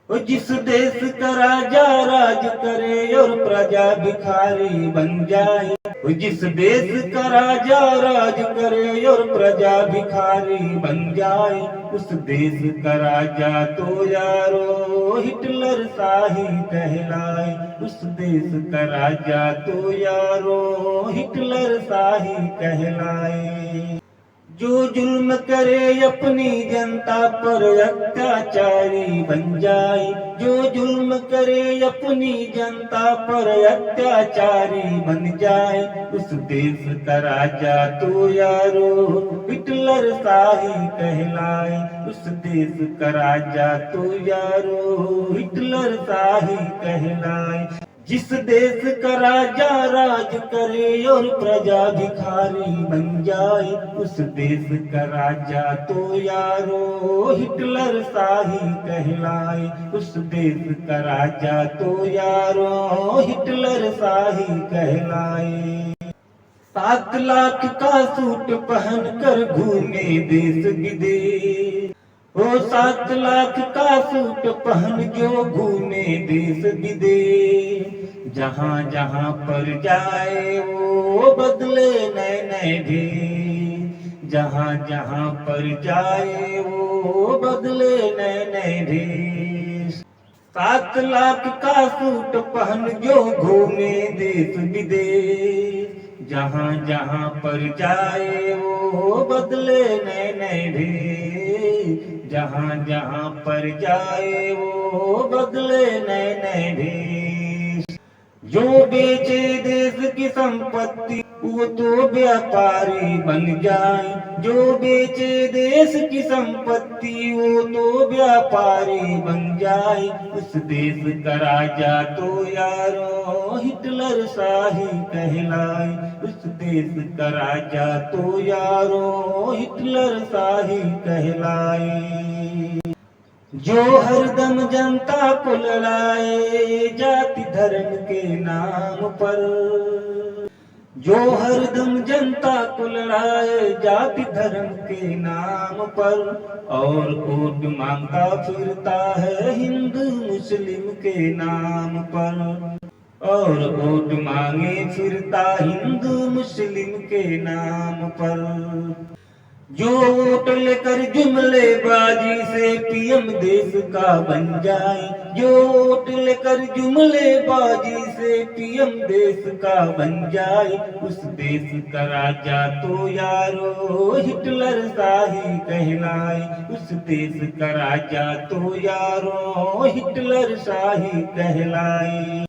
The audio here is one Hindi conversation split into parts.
वो जिस देश का राजा राज करे और प्रजा भिखारी बन जाए, वो जिस देश का राजा राज करे और प्रजा भिखारी बन जाए, उस देश का राजा तो यारो हिटलर शाही कहलाए। उस देश का राजा तो यारो हिटलर शाही कहलाए। जो जुल्म करे अपनी जनता पर अत्याचारी बन जाए, जो जुल्म करे अपनी जनता पर अत्याचारी बन जाए, उस देश का राजा तो यारो हिटलर शाही कहलाए। उस देश का राजा तो यारो हिटलर शाही कहलाए। जिस देश का राजा राज करे और प्रजा भिखारी बन जाए, उस देश का राजा तो यारो हिटलर शाही कहलाए। उस देश का राजा तो यारो हिटलर शाही कहलाए। 7 लाख का सूट पहन कर घूमे देश विदेश, वो 7 लाख का सूट पहन जो घूमे देश विदेश। जहाँ जहाँ पर जाए वो बदले नए नए भेष, जहाँ जहाँ पर जाए वो बदले नए नए भेष। 7 लाख का सूट पहन जो घूमे देश विदेश, जहाँ जहाँ पर जाए वो बदले नए नए भेष, जहाँ जहाँ पर जाए वो बदले नए नए भेष। जो बेचे देश की संपत्ति वो तो व्यापारी बन जाए, जो बेचे देश की संपत्ति वो तो व्यापारी बन जाए। उस देश का राजा तो यारो हिटलर शाही कहलाए। उस देश का राजा तो यारो हिटलर शाही कहलाए। जो हरदम जनता को लड़ाए जाति धर्म के नाम पर, जो हरदम जनता को लड़ाए जाति धर्म के नाम पर, और वोट मांगता फिरता है हिंदू मुस्लिम के नाम पर, और वोट मांगे फिरता हिंदू मुस्लिम के नाम पर। जो वोट लेकर जुमलेबाजी से पीएम देश का बन जाए, जो वोट लेकर जुमलेबाजी से पीएम देश का बन जाए, उस देश का राजा तो यारो हिटलर शाही कहलाए। उस देश का राजा तो यारो हिटलर शाही कहलाए।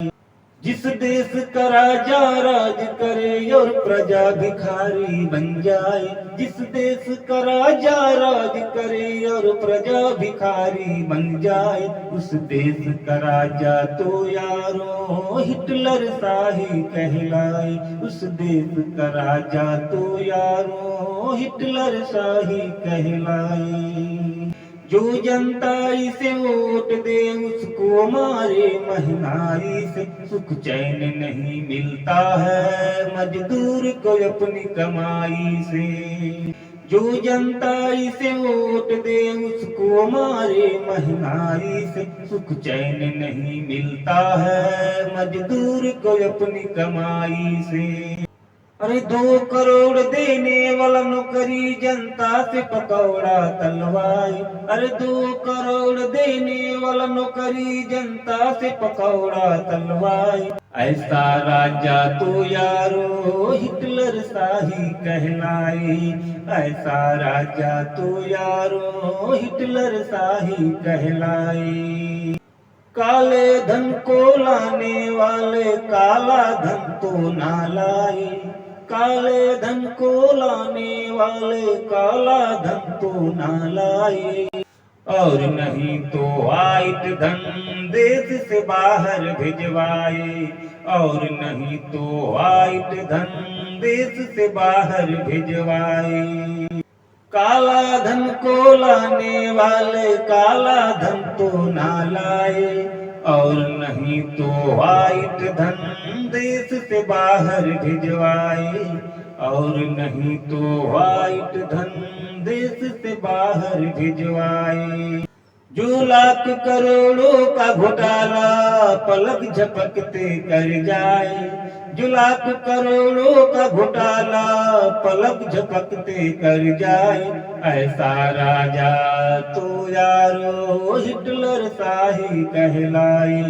जिस देश का राजा राज करे और प्रजा भिखारी बन जाए, जिस देश का राजा राज करे और प्रजा भिखारी बन जाए, उस देश का राजा तो यारो हिटलर शाही कहलाए। उस देश का राजा तो यारो हिटलर शाही कहलाए। जो जनता इसे वोट दे उसको मारे महंगाई से, सुख चैन नहीं मिलता है मजदूर को अपनी कमाई से। जो जनता इसे वोट दे उसको मारे महंगाई से, सुख चैन नहीं मिलता है मजदूर को अपनी कमाई से। अरे 2 करोड़ देने वाला नौकरी जनता से पकौड़ा तलवाई, अरे 2 करोड़ देने वाला नौकरी जनता से पकौड़ा तलवाई। ऐसा राजा तो यारो हिटलर शाही कहलाए। ऐसा राजा तो यारो हिटलर शाही कहलाए। काले धन को लाने वाले काला धन तो ना लाए, काले धन को लाने वाले काला धन तो ना लाए। और नहीं तो व्हाइट धन देश से बाहर भिजवाए, और नहीं तो व्हाइट धन देश से बाहर भिजवाए। काला धन को लाने वाले काला धन तो ना लाए, और नहीं तो व्हाइट धन देश से बाहर भिजवाए, और नहीं तो व्हाइट धन देश से बाहर भिजवाए। जो लाख करोड़ों का घोटाला पलक झपकते कर जाए, जो लाख करोड़ों का घोटाला पलक झपकते कर जाए, ऐसा राजा तो यारो हिटलर शाही कहलाए,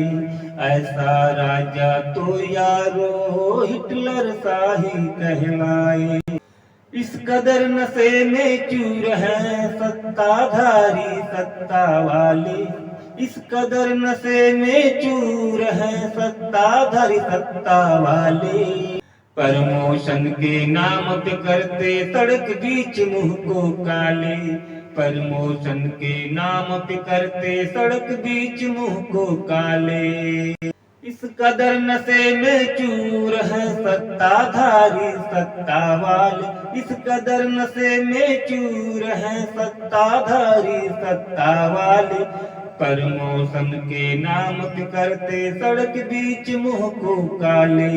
ऐसा राजा तो यारो हिटलर शाही कहलाए। इस कदर नशे में चूर है सत्ताधारी सत्ता वाले, इस कदर नशे में चूर है सत्ताधारी सत्ता वाले। प्रमोशन के नाम पे करते सड़क बीच मुंह को काले, प्रमोशन के नाम पे करते सड़क बीच मुंह को काले। इस कदर नशे में चूर है सत्ताधारी सत्ता वाले, इस कदर नशे में चूर है सत्ताधारी सत्ता वाले। प्रमोशन के नाम पे करते सड़क बीच मुंह को काले,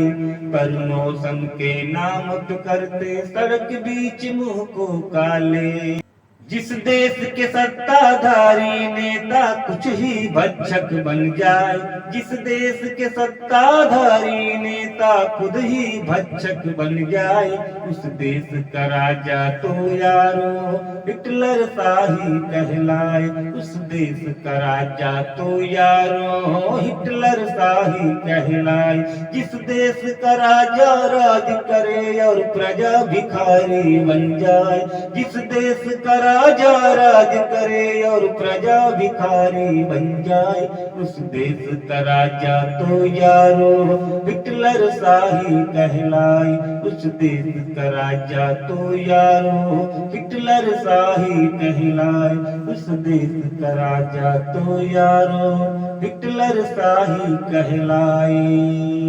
प्रमोशन के नाम पे करते सड़क बीच मुंह को काले। जिस देश के सत्ताधारी नेता कुछ ही भक्षक बन जाए, जिस देश के सत्ताधारी नेता खुद ही भक्षक बन जाए, उस देश का राजा तो यारो हिटलर शाही कहलाए, उस देश का राजा तो यारो हिटलर शाही कहलाए। जिस देश का राजा राज करे और प्रजा भिखारी बन जाए, जिस देश का राजा राज करे और प्रजा भिखारी बन जाए, उस देश का राजा तो यारो हिटलर शाही कहलाए, उस देश का राजा तो यारो हिटलर शाही कहलाए, उस देश का राजा तो यारो हिटलर शाही कहलाए।